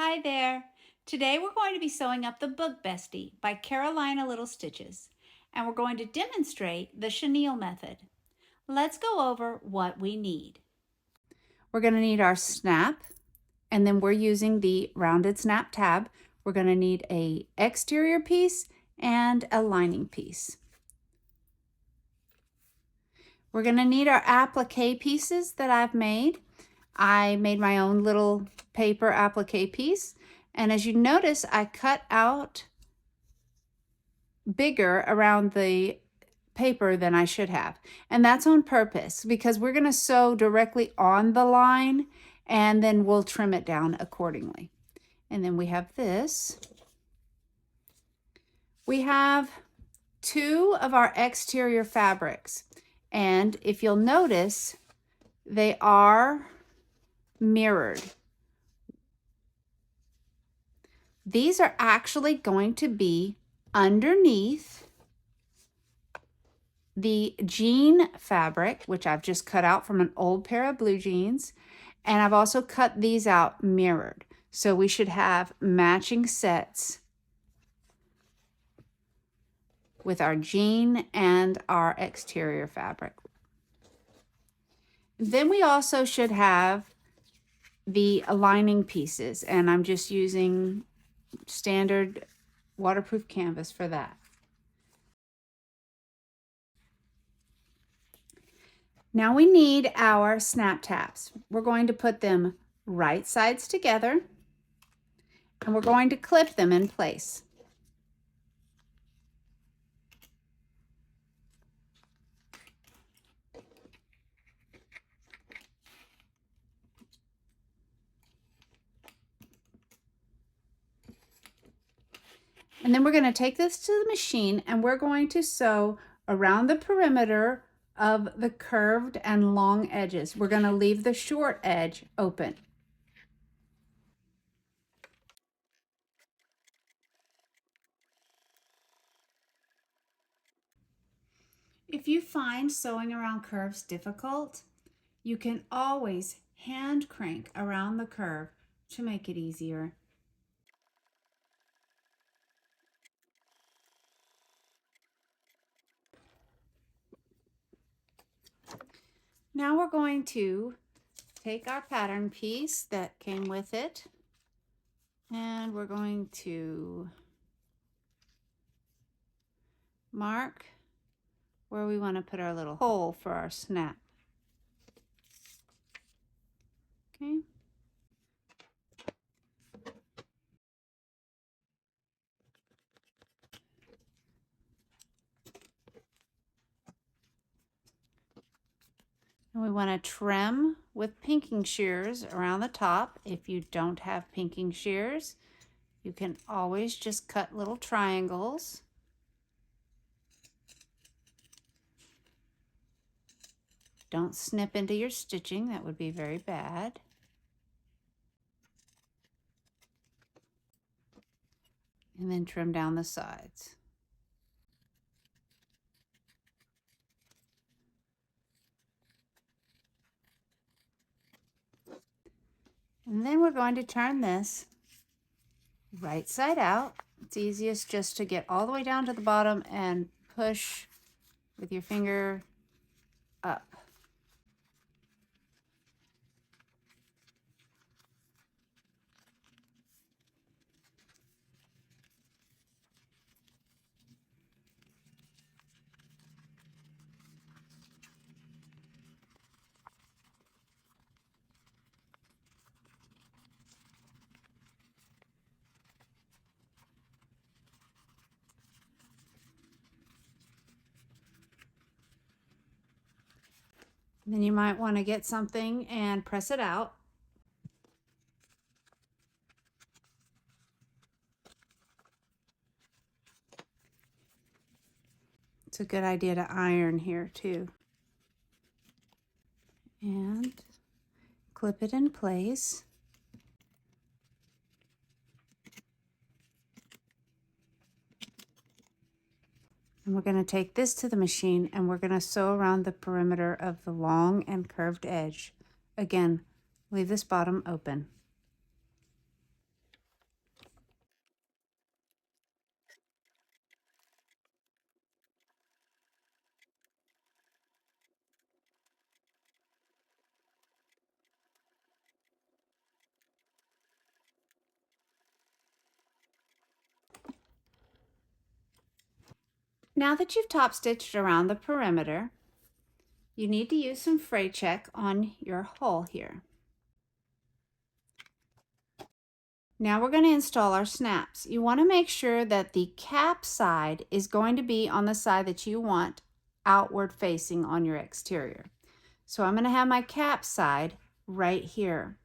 Hi there. Today we're going to be sewing up the Book Bestie by Carolina Little Stitches, and we're going to demonstrate the chenille method. Let's go over what we need. We're going to need our snap, and then we're using the rounded snap tab. We're going to need an exterior piece and a lining piece. We're going to need our applique pieces that I've made. I made my own little paper applique piece, and as you notice, I cut out bigger around the paper than I should have. And that's on purpose because we're going to sew directly on the line and then we'll trim it down accordingly. And then we have this. We have two of our exterior fabrics. And if you'll notice, they are mirrored. These are actually going to be underneath the jean fabric, which I've just cut out from an old pair of blue jeans, and I've also cut these out mirrored. So we should have matching sets with our jean and our exterior fabric. Then we also should have the lining pieces, and I'm just using standard waterproof canvas for that. Now we need our snap tabs. We're going to put them right sides together and we're going to clip them in place. And then we're going to take this to the machine and we're going to sew around the perimeter of the curved and long edges. We're going to leave the short edge open. If you find sewing around curves difficult, you can always hand crank around the curve to make it easier. Now we're going to take our pattern piece that came with it and we're going to mark where we want to put our little hole for our snap. Okay. And we want to trim with pinking shears around the top. If you don't have pinking shears, you can always just cut little triangles. Don't snip into your stitching, that would be very bad. And then trim down the sides. And then we're going to turn this right side out. It's easiest just to get all the way down to the bottom and push with your finger up. Then you might want to get something and press it out. It's a good idea to iron here too. And clip it in place. And we're going to take this to the machine and we're going to sew around the perimeter of the long and curved edge. Again, leave this bottom open. Now that you've top stitched around the perimeter, you need to use some fray check on your hole here. Now we're going to install our snaps. You want to make sure that the cap side is going to be on the side that you want outward facing on your exterior. So I'm going to have my cap side right here.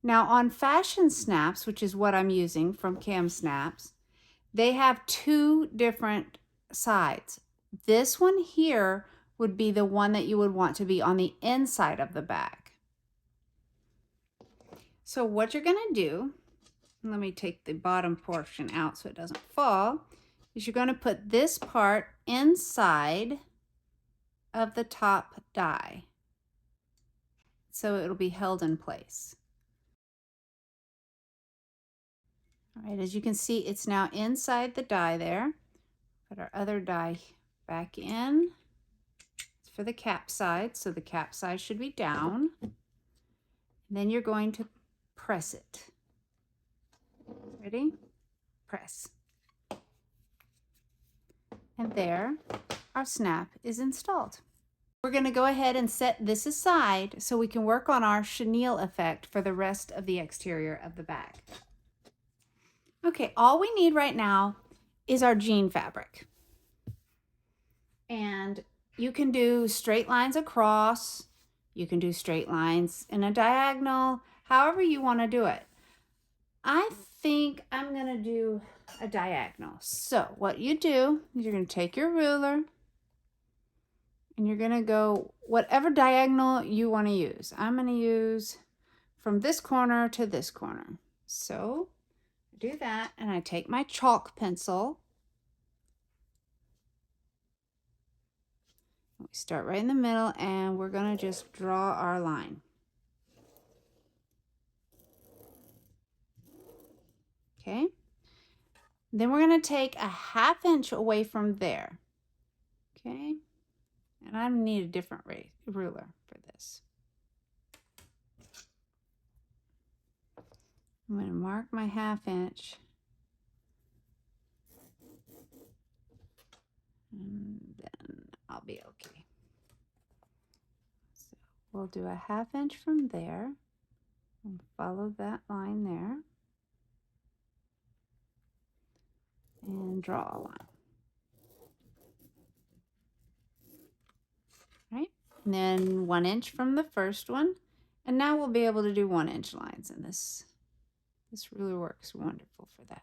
Now on fashion snaps, which is what I'm using from Cam Snaps, they have two different sides. This one here would be the one that you would want to be on the inside of the bag. So what you're going to do, let me take the bottom portion out so it doesn't fall, is you're going to put this part inside of the top die so it'll be held in place. All right, as you can see, it's now inside the die there. Put our other die back in. It's for the cap side, so the cap side should be down. And then you're going to press it. Ready? Press. And there, our snap is installed. We're going to go ahead and set this aside so we can work on our chenille effect for the rest of the exterior of the bag. Okay, all we need right now is our jean fabric. And you can do straight lines across, you can do straight lines in a diagonal, however you want to do it. I think I'm going to do a diagonal. So what you do is you're going to take your ruler and you're going to go whatever diagonal you want to use. I'm going to use from this corner to this corner. So I do that and I take my chalk pencil. We start right in the middle and we're going to just draw our line. Okay. Then we're going to take a 1/2 inch away from there. Okay. And I need a different ruler for this. I'm going to mark my 1/2 inch. And then I'll be okay. So we'll do a 1/2 inch from there and follow that line there and draw a line. Right? And then 1 inch from the first one. And now we'll be able to do 1 inch lines, and this ruler works wonderful for that.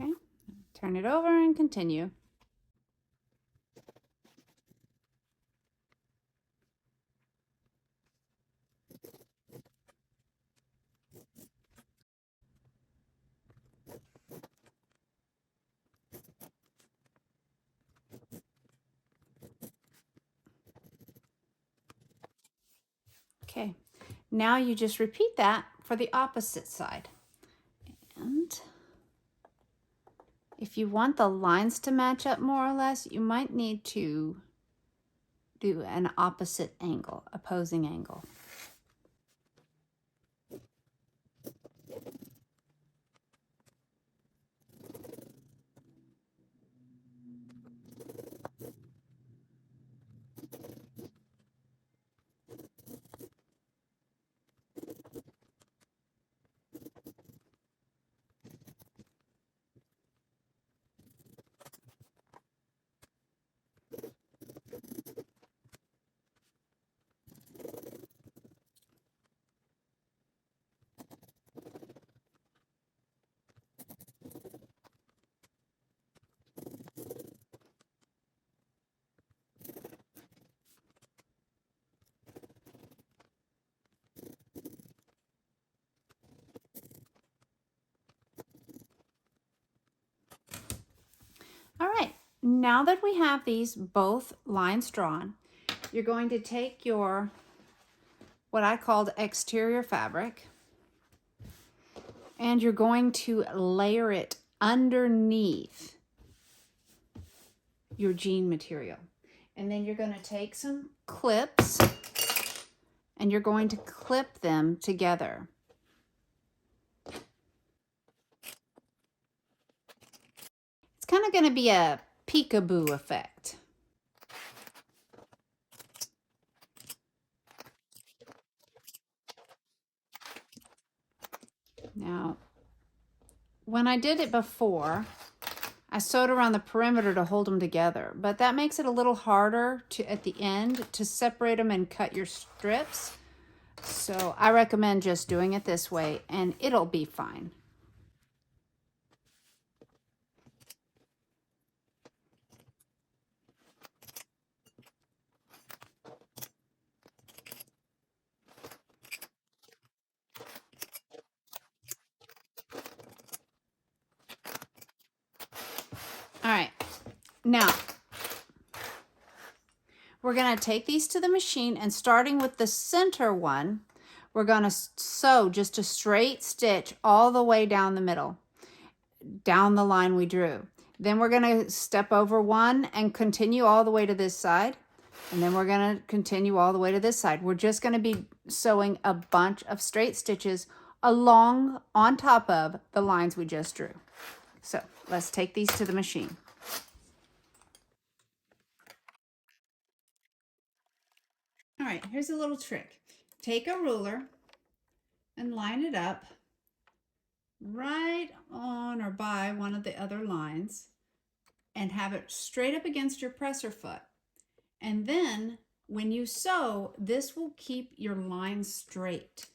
Okay, turn it over and continue. Okay, now you just repeat that for the opposite side. And if you want the lines to match up more or less, you might need to do an opposite angle, opposing angle. All right, now that we have these both lines drawn, you're going to take your, what I called exterior fabric, And you're going to layer it underneath your jean material. And then you're going to take some clips and you're going to clip them together. It's kind of going to be a peekaboo effect. Now, when I did it before, I sewed around the perimeter to hold them together, but that makes it a little harder to, at the end, to separate them and cut your strips. So I recommend just doing it this way and it'll be fine. All right, now we're going to take these to the machine, and starting with the center one, we're going to sew just a straight stitch all the way down the middle, down the line we drew. Then we're going to step over one and continue all the way to this side. And then we're going to continue all the way to this side. We're just going to be sewing a bunch of straight stitches along on top of the lines we just drew. So let's take these to the machine. All right, here's a little trick. Take a ruler and line it up right on or by one of the other lines and have it straight up against your presser foot. And then when you sew, this will keep your line straight.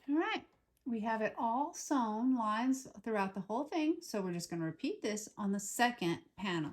All right, we have it all sewn, lines throughout the whole thing. So we're just going to repeat this on the second panel.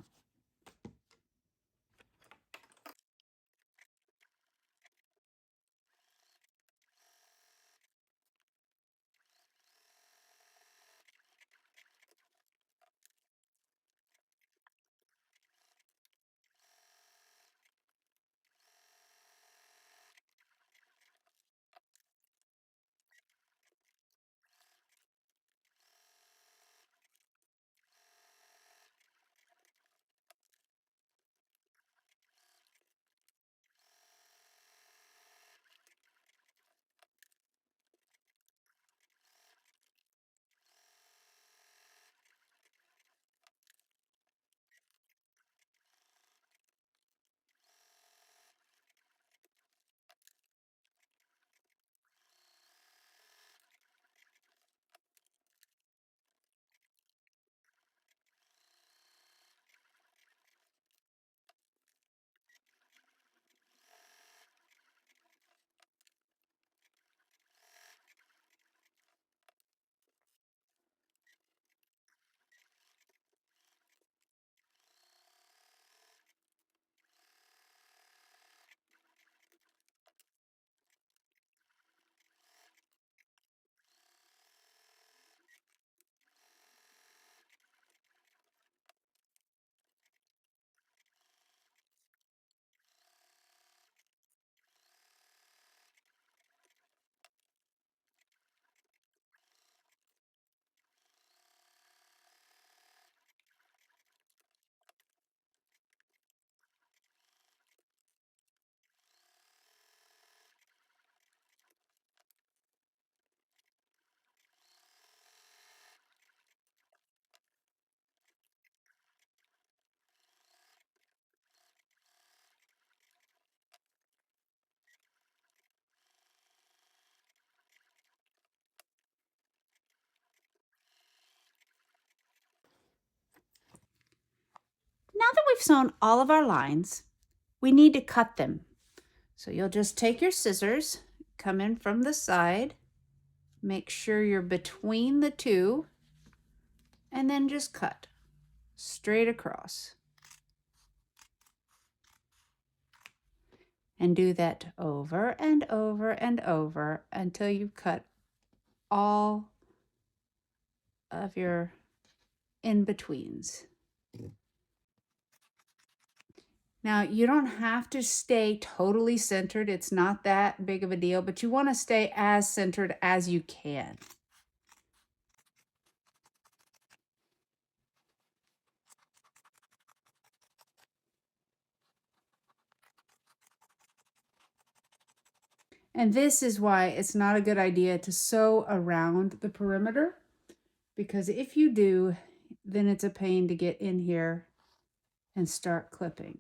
we've sewn all of our lines, we need to cut them. So you'll just take your scissors, come in from the side, make sure you're between the two, and then just cut straight across. And do that over and over and over until you've cut all of your in-betweens. Now, you don't have to stay totally centered. It's not that big of a deal, but you want to stay as centered as you can. And this is why it's not a good idea to sew around the perimeter, because if you do, then it's a pain to get in here and start clipping.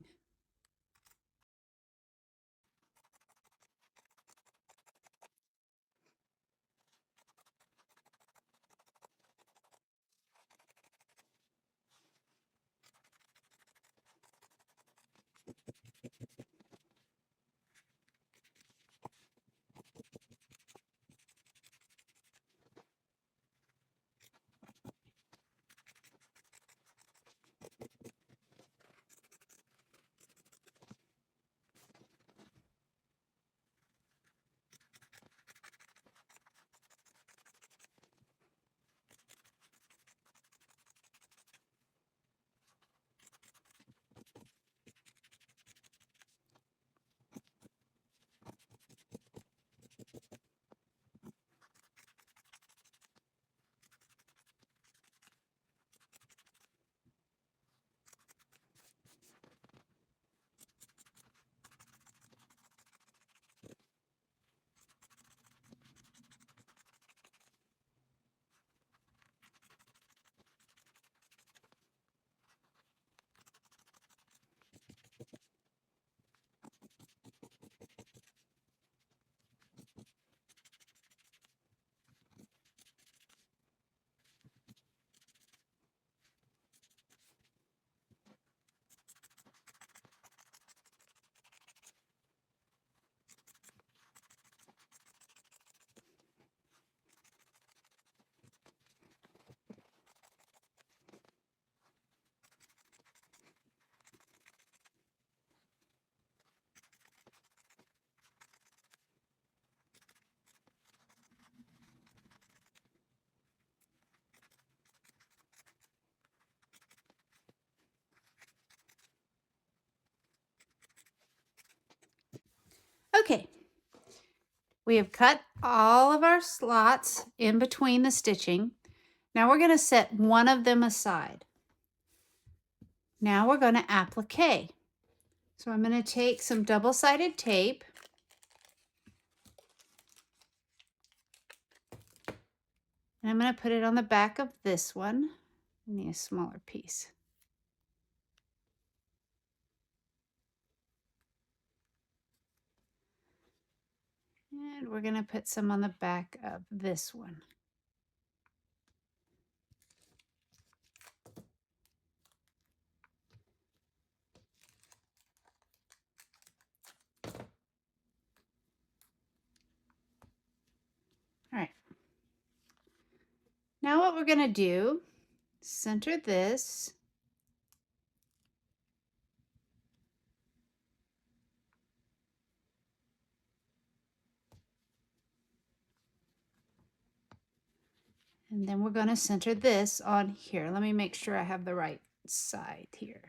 Okay, we have cut all of our slots in between the stitching. Now we're going to set one of them aside. Now we're going to applique. So I'm going to take some double-sided tape and I'm going to put it on the back of this one. I need a smaller piece. And we're going to put some on the back of this one. All right. Now what we're going to do, center this. And then we're going to center this on here. Let me make sure I have the right side here.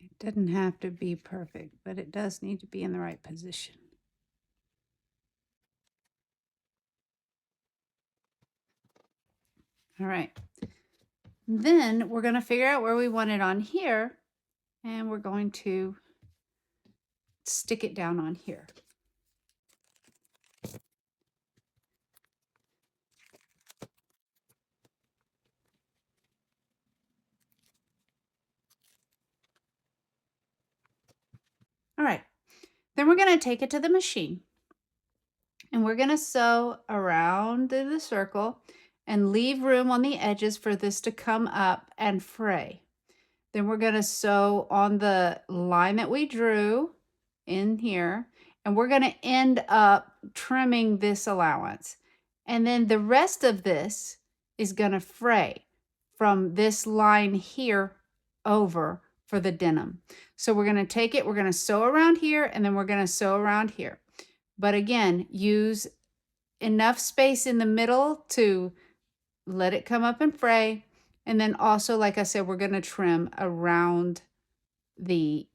It doesn't have to be perfect, but it does need to be in the right position. All right. Then we're going to figure out where we want it on here, and we're going to stick it down on here. Then we're going to take it to the machine and we're going to sew around the circle and leave room on the edges for this to come up and fray. Then we're going to sew on the line that we drew in here, and we're going to end up trimming this allowance. And then the rest of this is going to fray from this line here over for the denim. So we're going to take it, we're going to sew around here, and then we're going to sew around here. But again, use enough space in the middle to let it come up and fray. And then also, like I said, we're going to trim around the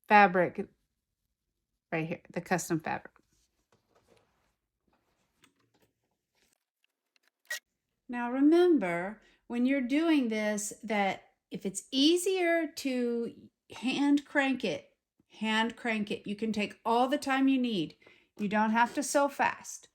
fabric right here, the custom fabric. Now remember, when you're doing this, that if it's easier to hand crank it. You can take all the time you need. You don't have to sew fast.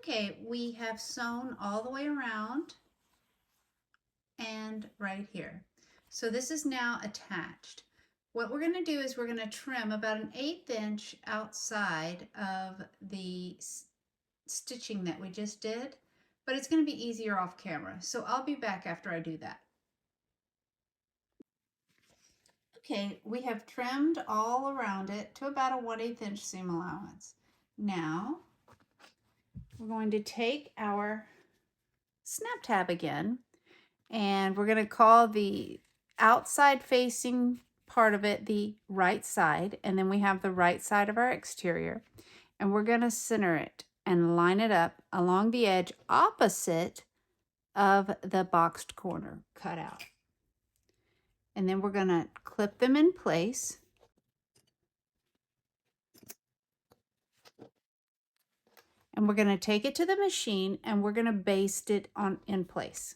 Okay, we have sewn all the way around and right here. So this is now attached. What we're going to do is we're going to trim about an 1/8 inch outside of the stitching that we just did, but it's going to be easier off camera. So I'll be back after I do that. Okay, we have trimmed all around it to about a 1/8 inch seam allowance. Now we're going to take our snap tab again, and we're going to call the outside facing part of it the right side, and then we have the right side of our exterior, and we're going to center it and line it up along the edge opposite of the boxed corner cutout. And then we're going to clip them in place. And we're going to take it to the machine and we're going to baste it in place.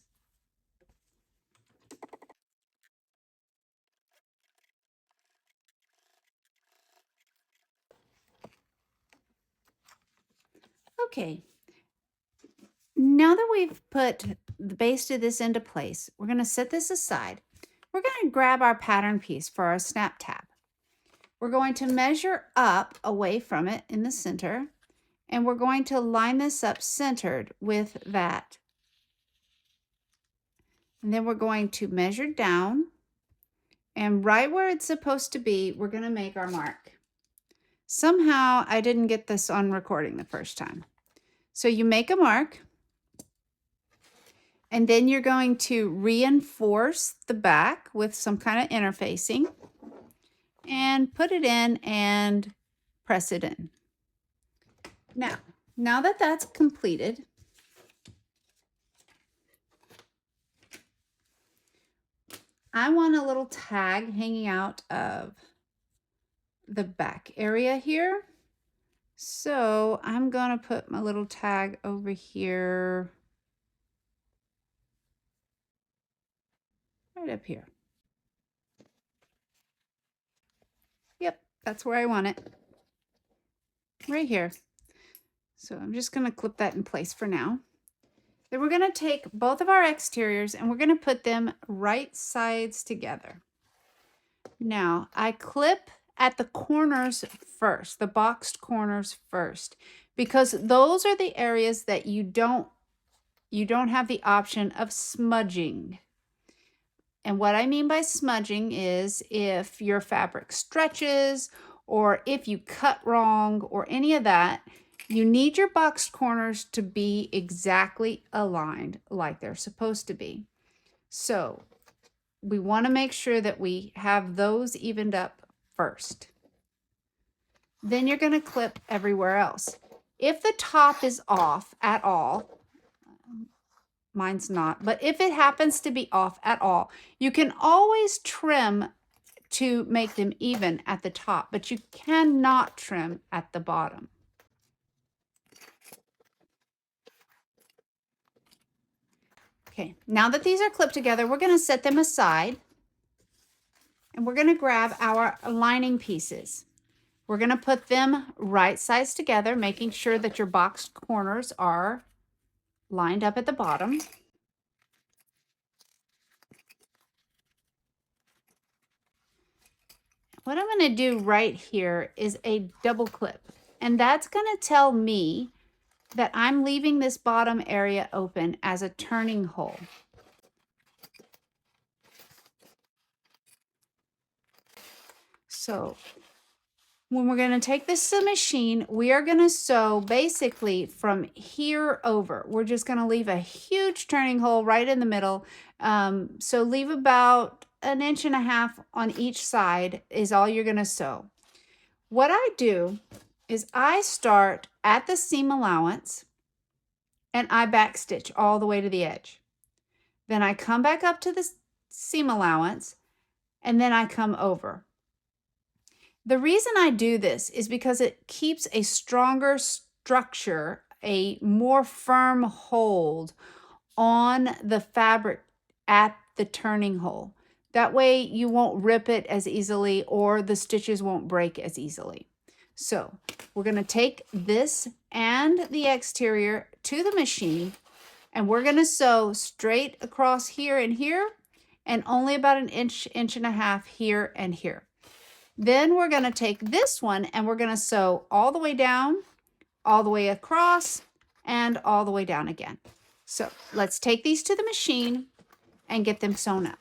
Okay, now that we've basted this into place, we're going to set this aside. We're going to grab our pattern piece for our snap tab. We're going to measure up away from it in the center, and we're going to line this up centered with that. And then we're going to measure down, and right where it's supposed to be, we're going to make our mark. Somehow I didn't get this on recording the first time. So you make a mark, and then you're going to reinforce the back with some kind of interfacing and put it in and press it in. Now that that's completed, I want a little tag hanging out of the back area here. So I'm going to put my little tag over here, right up here. Yep, that's where I want it, right here. So I'm just going to clip that in place for now. Then we're going to take both of our exteriors and we're going to put them right sides together. Now I clip at the corners first, the boxed corners first, because those are the areas that you don't have the option of smudging. And what I mean by smudging is if your fabric stretches or if you cut wrong or any of that, you need your boxed corners to be exactly aligned like they're supposed to be. So we want to make sure that we have those evened up first. Then you're going to clip everywhere else. If the top is off at all, Mine's not, but if it happens to be off at all, you can always trim to make them even at the top, but you cannot trim at the bottom. Okay, now that these are clipped together, we're going to set them aside, and we're going to grab our lining pieces. We're going to put them right sides together, making sure that your boxed corners are lined up at the bottom. What I'm going to do right here is a double clip, and that's going to tell me that I'm leaving this bottom area open as a turning hole. So when we're going to take this to the machine, we are going to sew basically from here over. We're just going to leave a huge turning hole right in the middle. So leave about 1.5 inches on each side is all you're going to sew. What I do is I start at the seam allowance and I backstitch all the way to the edge. Then I come back up to the seam allowance and then I come over. The reason I do this is because it keeps a stronger structure, a more firm hold on the fabric at the turning hole. That way you won't rip it as easily or the stitches won't break as easily. So we're going to take this and the exterior to the machine, and we're going to sew straight across here and here, and only about 1 inch, 1.5 inches here and here. Then we're going to take this one and we're going to sew all the way down, all the way across, and all the way down again. So let's take these to the machine and get them sewn up.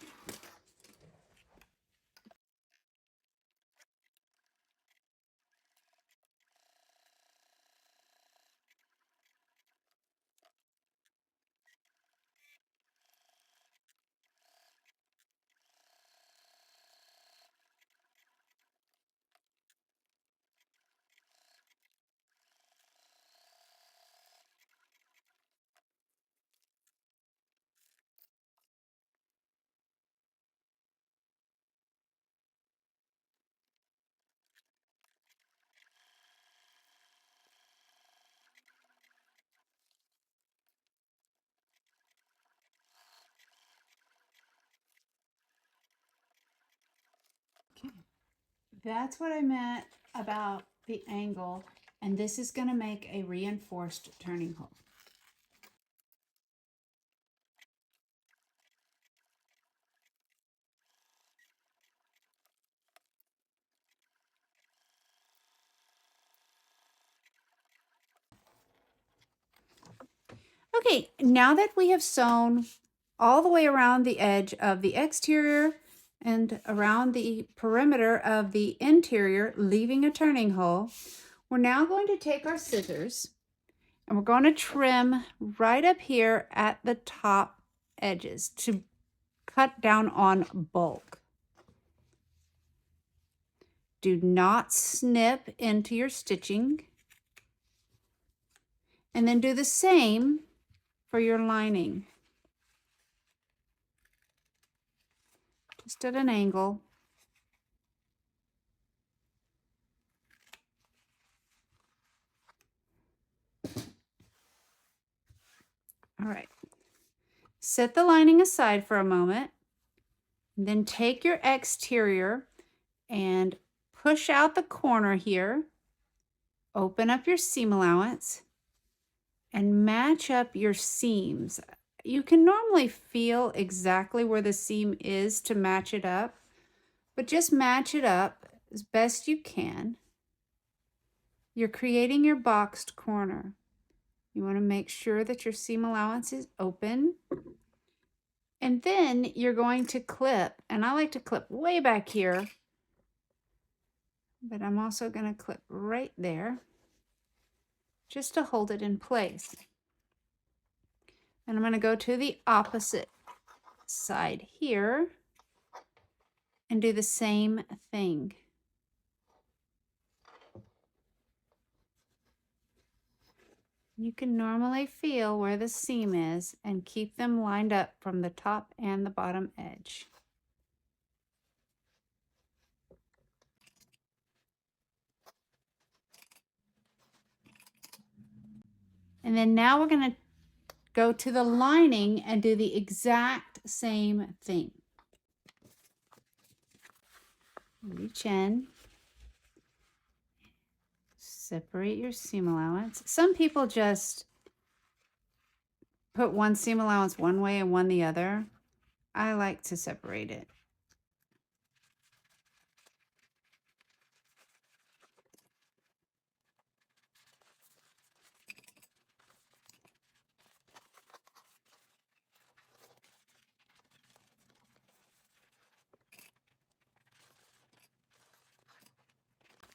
Okay. That's what I meant about the angle, and this is going to make a reinforced turning hole. Okay, now that we have sewn all the way around the edge of the exterior and around the perimeter of the interior, leaving a turning hole, we're now going to take our scissors and we're going to trim right up here at the top edges to cut down on bulk. Do not snip into your stitching. And then do the same for your lining. Just at an angle. All right. Set the lining aside for a moment. Then take your exterior and push out the corner here. Open up your seam allowance and match up your seams. You can normally feel exactly where the seam is to match it up, but just match it up as best you can. You're creating your boxed corner. You want to make sure that your seam allowance is open. And then you're going to clip, and I like to clip way back here, but I'm also going to clip right there just to hold it in place. And I'm going to go to the opposite side here and do the same thing. You can normally feel where the seam is and keep them lined up from the top and the bottom edge. And then now we're going to go to the lining and do the exact same thing. Reach in, separate your seam allowance. Some people just put one seam allowance one way and one the other. I like to separate it.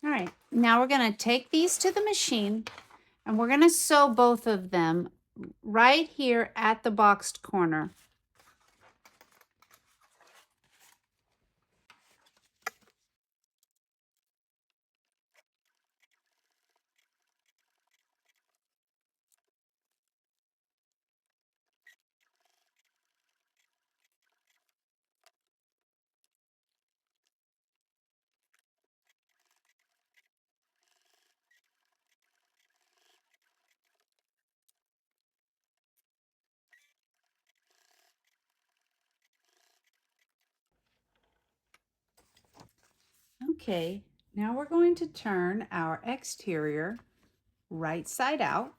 All right, now we're going to take these to the machine and we're going to sew both of them right here at the boxed corner. Okay, now we're going to turn our exterior right side out.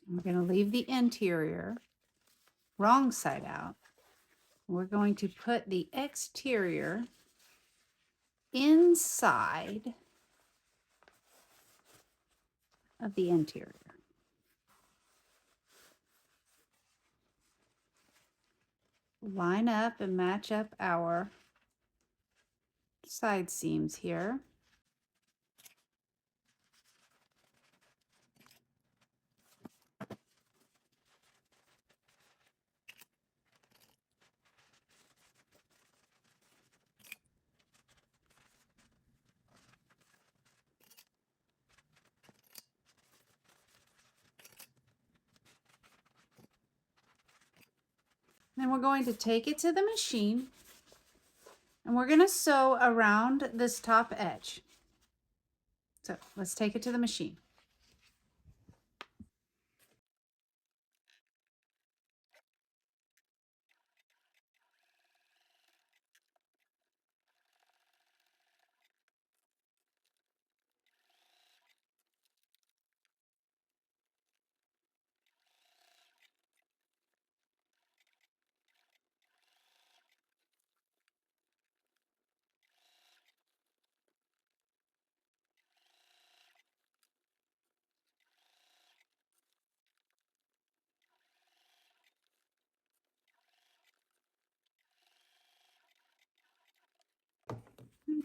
We're going to leave the interior wrong side out. We're going to put the exterior inside of the interior. Line up and match up our side seams here. Then we're going to take it to the machine and we're going to sew around this top edge. So let's take it to the machine.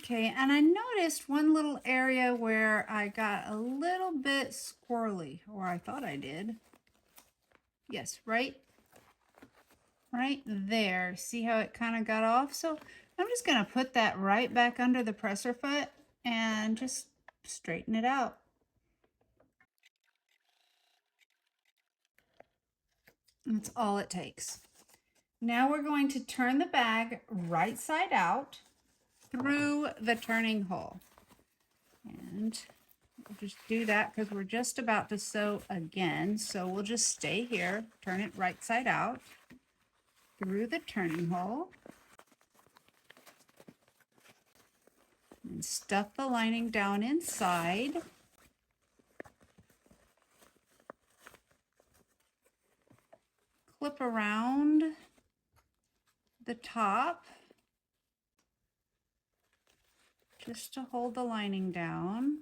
Okay, and I noticed one little area where I got a little bit squirrely, or I thought I did. Yes, right there. See how it kind of got off? So I'm just going to put that right back under the presser foot and just straighten it out. That's all it takes. Now we're going to turn the bag right side out through the turning hole. And we'll just do that because we're just about to sew again. So we'll just stay here, turn it right side out through the turning hole. And stuff the lining down inside. Clip around the top just to hold the lining down.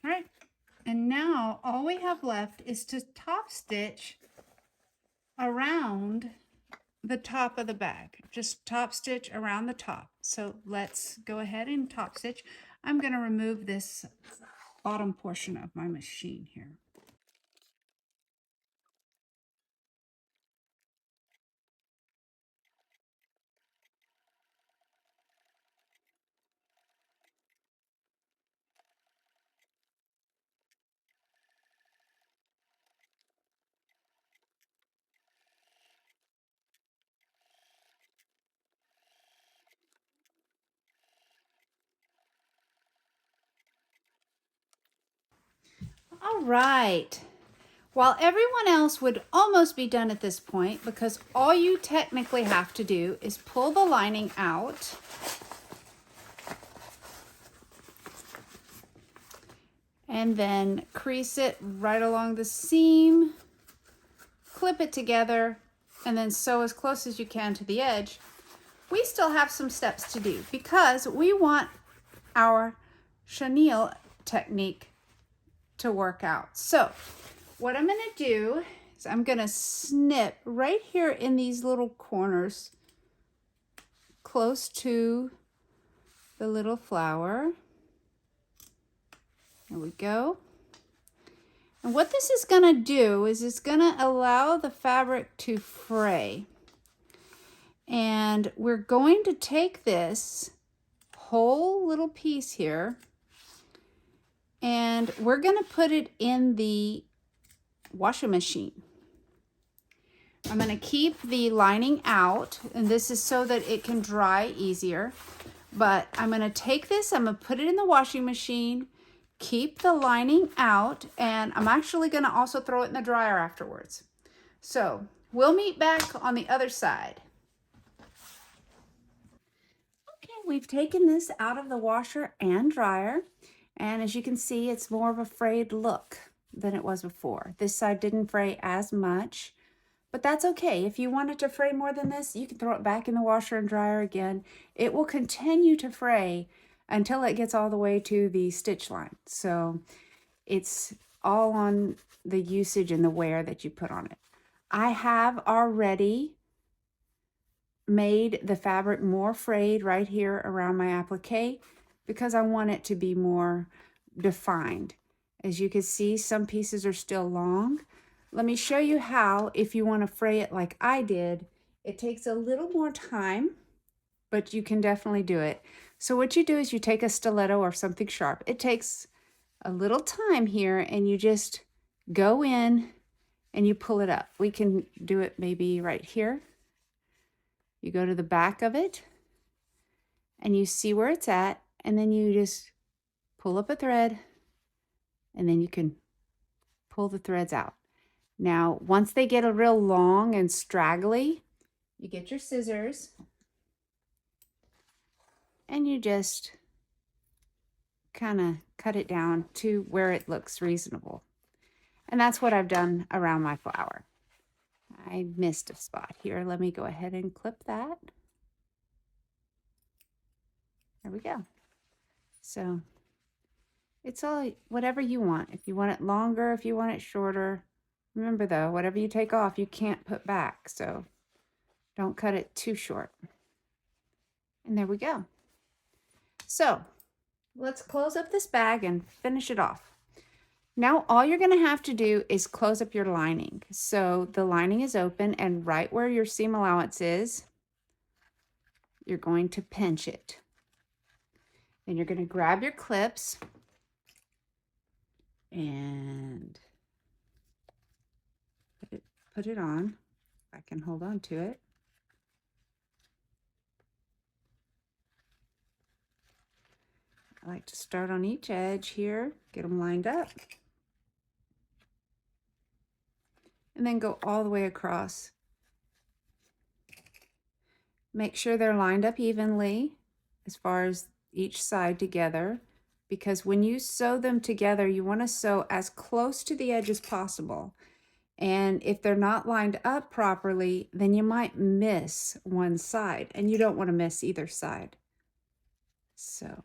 All right, And now all we have left is to top stitch around the top of the bag. Just top stitch around the top. So let's go ahead and top stitch. I'm going to remove this bottom portion of my machine here. All right. While everyone else would almost be done at this point, because all you technically have to do is pull the lining out and then crease it right along the seam, clip it together, and then sew as close as you can to the edge. We still have some steps to do because we want our chenille technique to work out. So what I'm going to do is I'm going to snip right here in these little corners close to the little flower. There we go. And what this is going to do is it's going to allow the fabric to fray. And we're going to take this whole little piece here and we're going to put it in the washing machine. I'm going to keep the lining out, and this is so that it can dry easier. But I'm going to take this, I'm going to put it in the washing machine, keep the lining out, and I'm actually going to also throw it in the dryer afterwards. So we'll meet back on the other side. Okay, we've taken this out of the washer and dryer, and as you can see, it's more of a frayed look than it was before. This side didn't fray as much, but that's okay. If you want it to fray more than this, you can throw it back in the washer and dryer again. It will continue to fray until it gets all the way to the stitch line. So it's all on the usage and the wear that you put on it. I have already made the fabric more frayed right here around my applique because I want it to be more defined. As you can see, some pieces are still long. Let me show you how, if you want to fray it like I did. It takes a little more time, but you can definitely do it. So what you do is you take a stiletto or something sharp. It takes a little time here, and you just go in and you pull it up. We can do it maybe right here. You go to the back of it and you see where it's at, and then you just pull up a thread, and then you can pull the threads out. Now, once they get a real long and straggly, you get your scissors and you just kind of cut it down to where it looks reasonable. And that's what I've done around my flower. I missed a spot here. Let me go ahead and clip that. There we go. So it's all whatever you want. If you want it longer, if you want it shorter. Remember though, whatever you take off, you can't put back. So don't cut it too short. And there we go. So let's close up this bag and finish it off. Now all you're going to have to do is close up your lining. So the lining is open, and right where your seam allowance is, you're going to pinch it. Then you're going to grab your clips and put it on. I can hold on to it. I like to start on each edge here, get them lined up, and then go all the way across. Make sure they're lined up evenly as far as each side together, because when you sew them together, you want to sew as close to the edge as possible. And if they're not lined up properly, then you might miss one side, and you don't want to miss either side. So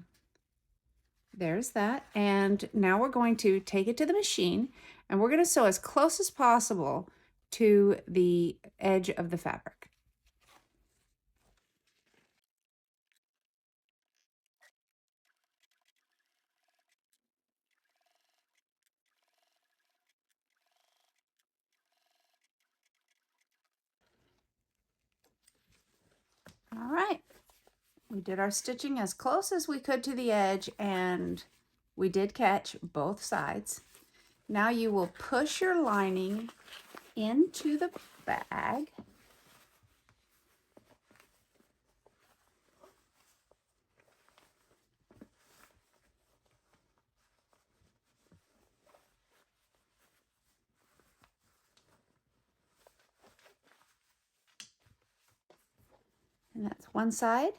There's that. And now we're going to take it to the machine and we're going to sew as close as possible to the edge of the fabric. All right. We did our stitching as close as we could to the edge and we did catch both sides. Now you will push your lining into the bag. And that's one side.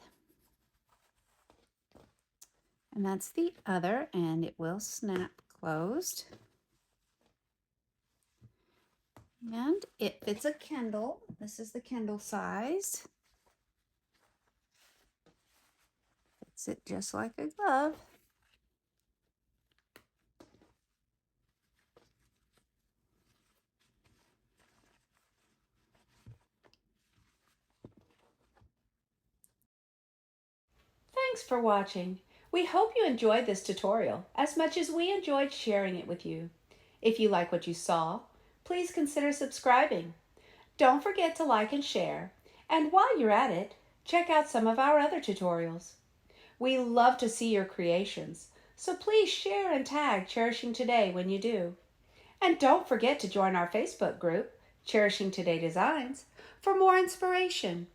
And that's the other, and it will snap closed. And it fits a Kindle. This is the Kindle size. Fits it just like a glove. Thanks for watching. We hope you enjoyed this tutorial as much as we enjoyed sharing it with you. If you like what you saw, please consider subscribing. Don't forget to like and share. And while you're at it, check out some of our other tutorials. We love to see your creations, so please share and tag Cherishing Today when you do. And don't forget to join our Facebook group, Cherishing Today Designs, for more inspiration.